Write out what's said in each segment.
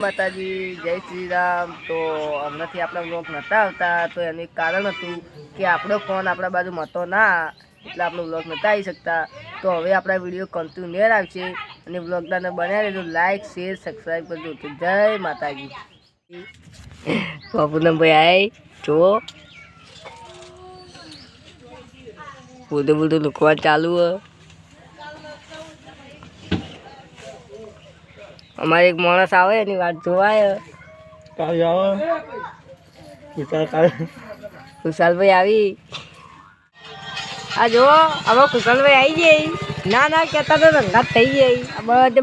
માતાજી જય શ્રી રામ। તો હમણાંથી આપણા બ્લોગ નહોતા આવતા, તો એનું એક કારણ હતું કે આપણો ફોન આપણા બાજુમાં હતો ના, એટલે આપણો બ્લોગ નહોતા આવી શકતા। તો હવે આપણા વિડીયો કન્ટિન્યુઅર આવશે અને બ્લોગને બનાવી લેજો, લાઈક શેર સબસ્ક્રાઈબ કરજો। તો જય માતાજી। બાપુને ભાઈ આય જુઓ, બોલતો બોલતો લુકવા ચાલુ હ। અમારે એક માણસ આવે એની વાત જોવાય ખુશાલભાઈ આવી। આ જો હવે ખુશાલભાઈ આવી જાય ના ના કહેતા તો રંગાત થઈ જાય।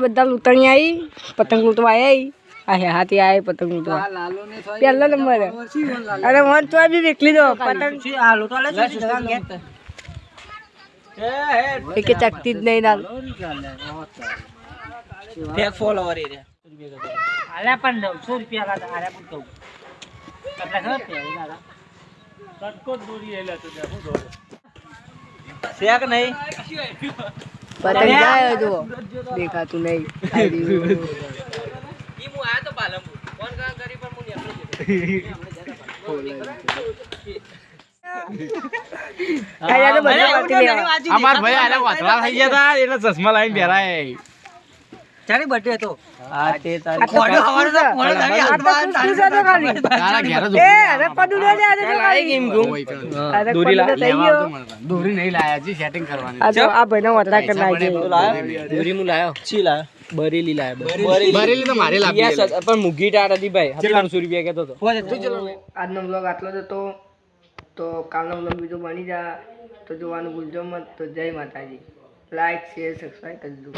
બધા લૂંટણી આવી, પતંગ લૂંટવા આવ્યા। આ હાથી આવે પતંગ લૂંટવા, પહેલો નંબર। અરે મન તો બી વેકલી દો પતંગ એક ચકતી જ નહીં ના ફેક ફોલોવર એ આલા પણ 900 રૂપિયા લાગે આલા પણ કહું એટલે ખબર પેલી લાગે કટકો દોરી એલા તો હું દોરે ફેક નહીં પતંગ જાય જો દેખાતું નહીં। ઈ હું આયા તો પાલનપુર ફોન કરી પણ હું અમાર ભાઈ આને વાતરા થઈ ગયા હતા એટલે ચશ્મા લાઈન પહેરાય। ચારી બર્થડે હતો આ તે આ કોડો હવારે તો કોડો ધારી તારા ઘેર જ એ અરે પદુ લે આજે તો કાઈ ગેમ ગો અરે દોરી થઈ ગયો। દોરી નહીં લાયા જી સેટિંગ કરવાની। આ જો આ ભાઈનો વતરા કરી નાખી દોરી હું લાયો ચી લાયો બરેલી લાયો બરેલી તો મારે લાવી પણ મુગી ટાટ હતી ભાઈ 300 રૂપિયા કહેતો હતો। આજનો બ્લોગ આટલો જ હતો, તો કાલનો બ્લોગ બીજો બની જા તો જોવાનું ભૂલજો મત। તો જય માતાજી, લાઈક શેર સબસ્ક્રાઈબ કરજો।